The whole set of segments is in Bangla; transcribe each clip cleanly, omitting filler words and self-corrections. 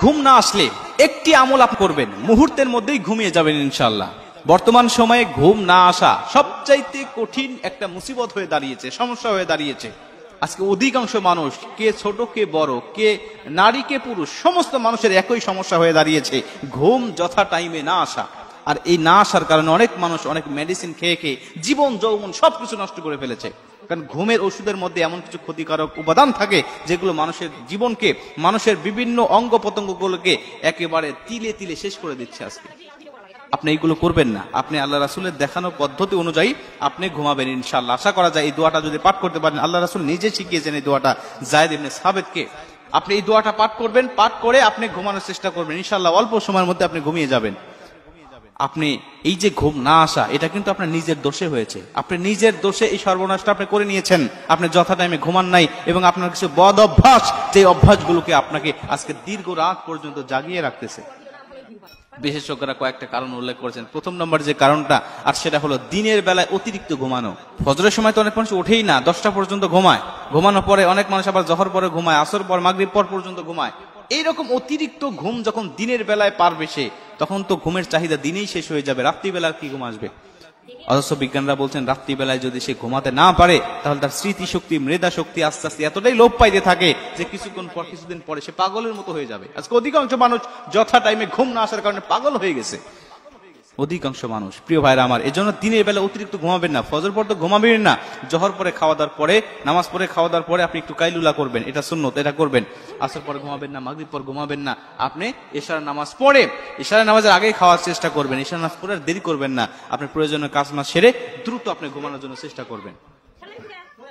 ঘুম না আসলে একটি আমল আপনি করবেন, মুহূর্তের মধ্যেই ঘুমিয়ে যাবেন ইনশাআল্লাহ। বর্তমান সময়ে ঘুম না আসা সবচাইতে কঠিন একটা মুসিবত হয়ে দাঁড়িয়েছে, সমস্যা হয়ে দাঁড়িয়েছে। আজকে অধিকাংশ মানুষ, কে ছোট কে বড়, কে নারী কে পুরুষ, সমস্ত মানুষের একই সমস্যা হয়ে দাঁড়িয়েছে, ঘুম যথা টাইমে না আসা। আর এই না আসার কারণে অনেক মানুষ অনেক মেডিসিন খেয়ে খেয়ে জীবন যৌবন সবকিছু নষ্ট করে ফেলেছে। কারণ ঘুমের ওষুধের মধ্যে এমন কিছু ক্ষতিকারক উপাদান থাকে যেগুলো মানুষের জীবনকে, মানুষের বিভিন্ন অঙ্গ প্রত্যঙ্গগুলোকে একেবারে তিলে তিলে শেষ করে দিচ্ছে। আজকে আপনি এইগুলো করবেন না, আপনি আল্লাহ রাসূলের দেখানো পদ্ধতি অনুযায়ী আপনি ঘুমাবেন ইনশাআল্লাহ। আশা করা যায় এই দোয়াটা যদি পাঠ করতে পারেন, আল্লাহ রাসূল নিজে শিখিয়েছেন এই দোয়াটা যায়েদ ইবনে সাবিতকে। আপনি এই দোয়াটা পাঠ করবেন, পাঠ করে আপনি ঘুমানোর চেষ্টা করবেন ইনশাআল্লাহ, অল্প সময়ের মধ্যে আপনি ঘুমিয়ে যাবেন। আপনি এই যে ঘুম না আসা, এটা কিন্তু আপনার নিজের দোষে হয়েছে, আপনি নিজের দোষে এই সর্বনাশটা আপনি করে নিয়েছেন। আপনি যথা টাইমে ঘুমান নাই এবং আপনার কিছু বদ অভ্যাস, যে অভ্যাসগুলোকে আপনাকে আজকে দীর্ঘ রাত পর্যন্ত জাগিয়ে রাখতেছে। বিশেষজ্ঞরা কয়েকটা কারণ উল্লেখ করেছেন। প্রথম নম্বর যে কারণটা, আর সেটা হলো দিনের বেলায় অতিরিক্ত ঘুমানো। ফজরের সময় তো অনেক মানুষ ওঠেই না, 10টা পর্যন্ত ঘুমায়, ঘুমানোর পরে অনেক মানুষ আবার জহর পরে ঘুমায়, আসর পর মাগরিব পর পর্যন্ত ঘুমায়। এইরকম অতিরিক্ত ঘুম যখন দিনের বেলায় পারবে সে, তখন তো ঘুমের চাহিদা দিনেই শেষ হয়ে যাবে, রাত্রিবেলা কি ঘুম আসবে? অথচ বিজ্ঞানরা বলছেন রাত্রিবেলায় যদি সে ঘুমাতে না পারে, তাহলে তার স্মৃতি শক্তি, মেধা শক্তি আস্তে আস্তে এতটাই লোপ পাইতে থাকে যে কিছুদিন পরে সে পাগলের মতো হয়ে যাবে। আজকে অধিকাংশ মানুষ যথা টাইমে ঘুম না আসার কারণে পাগল হয়ে গেছে, অধিকাংশ মানুষ। প্রিয় ভাইরা আমার, এজন্য দিনের বেলা অতিরিক্ত ঘুমাবেন না। ফজর পর তো ঘুমাবেন না, জহর পরে খাওয়া দাওয়ার পরে, নামাজ পড়ে খাওয়া দাওয়ার পরে আপনি একটু কাইলুলা করবেন, এটা সুন্নত, এটা করবেন। আসর পরে ঘুমাবেন না, মাগরিব পর ঘুমাবেন না। আপনি এশার নামাজ পড়ে, এশার নামাজের আগে খাওয়ার চেষ্টা করবেন, এশার নামাজ পড়ে আর দেরি করবেন না। আপনি প্রয়োজনীয় কাজ না সেরে দ্রুত আপনি ঘুমানোর জন্য চেষ্টা করবেন।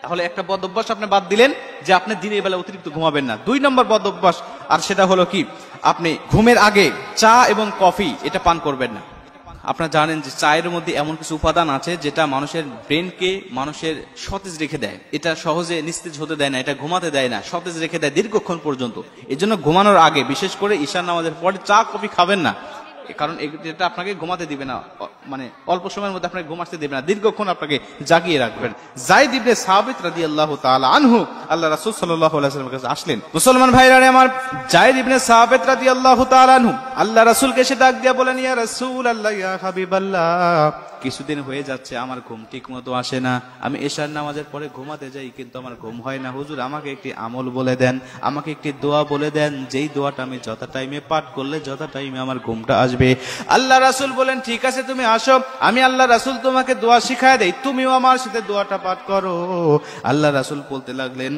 তাহলে একটা বদ অভ্যাস আপনি বাদ দিলেন যে আপনি দিনের বেলা অতিরিক্ত ঘুমাবেন না। 2 নম্বর বদ অভ্যাস, আর সেটা হলো কি, আপনি ঘুমের আগে চা এবং কফি এটা পান করবেন না। আপনারা জানেন যে চায়ের মধ্যে এমন কিছু উপাদান আছে যেটা মানুষের ব্রেনকে, মানুষের সতেজ রেখে দেয়, এটা সহজে নিস্তেজ হতে দেয় না, এটা ঘুমাতে দেয় না, সতেজ রেখে দেয় দীর্ঘক্ষণ পর্যন্ত। এই জন্য ঘুমানোর আগে, বিশেষ করে ঈশার নামাজের পরে চা কফি খাবেন না, কারণ এটা আপনাকে ঘুমাতে দিবে না, মানে অল্প সময়ের মধ্যে আপনাকে ঘুম আসতে দিবে না, দীর্ঘক্ষণ আপনাকে জাগিয়ে রাখবেন। যায়েদ ইবনে সাবিত রাদিয়াল্লাহু তাআলা আনহু আল্লাহ রাসূল সাল্লাল্লাহু আলাইহি ওয়াসাল্লামের কাছে আসলেন। মুসলমান ভাইরা আমার, যায়েদ ইবনে সাবিত রাদিয়াল্লাহু তাআলা আনহু আল্লাহ রাসূলকে সে ডাক দিয়া বলেন, ইয়া রাসূলুল্লাহ, ইয়া হাবিবাল্লাহ, কিছুদিন হয়ে যাচ্ছে আমার ঘুম ঠিক মতো আসে না, আমি এশার নামাজের পরে ঘুমাতে যাই কিন্তু আমার ঘুম হয় না। হুজুর, আমাকে একটি আমল বলে দেন, আমাকে একটি দোয়া বলে দেন, যেই দোয়াটা আমি যথা টাইমে পাঠ করলে যথা টাইমে আমার ঘুমটা আসবে। আল্লাহ রাসূল বলেন, ঠিক আছে তুমি আসো, আমি আল্লাহ রাসূল তোমাকে দোয়া শিখায় দেই, তুমিও আমার সাথে দোয়াটা পাঠ করো। আল্লাহ রাসূল বলতে লাগলেন,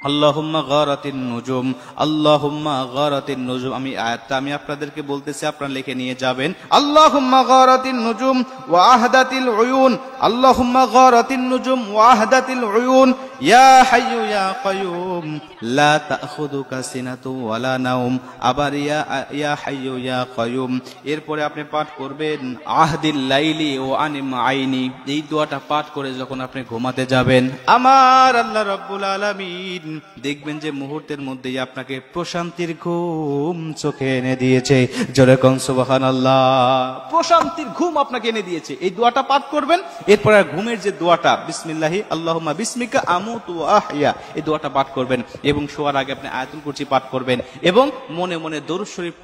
আল্লাহুম্মা গারাতিন নুজুম, আল্লাহুম্মা গারাতিন নুজুম। আমি আয়াতটা আমি আপনাদেরকে বলতেছি, আপনারা লিখে নিয়ে যাবেন। আল্লাহুম্মা গারাতিন নুজুম ওয়া আহদাতিল উয়ুন, আল্লাহুম্মা গারাতিন নুজুম ওয়া আহদাতিল উয়ুন, ইয়া হাইয়ু ইয়া কাইয়ুম লা তাখুযুকা সিনাতু ওয়ালা নাওম। আবার ইয়া হাইয়ু ইয়া কাইয়ুম। এরপরে আপনি পাঠ করবেন আহদিল লাইলি ওয়া আনিম আইনি। এই দোয়াটা পাঠ করে যখন আপনি ঘুমাতে যাবেন, আমার আল্লাহ রাব্বুল আলামিন দেখবেন যে মুহূর্তের মধ্যেই আপনাকে প্রশান্তির ঘুম চোখে এনে দিয়েছে। জোরে কোন সুবহানাল্লাহ। প্রশান্তির ঘুম আপনাকে এনে দিয়েছে। এই দোয়াটা পাঠ করবেন, এরপর আর ঘুমের যে দোয়াটা, বিসমিল্লাহি আল্লাহুম্মা বিসমিকা আমুতু ওয়া আহইয়া, এই দোয়াটা পাঠ করবেন এবং শোয়ার আগে আপনি আয়াতুল কুরসি পাঠ করবেন এবং মনে মনে দরুদ শরীফ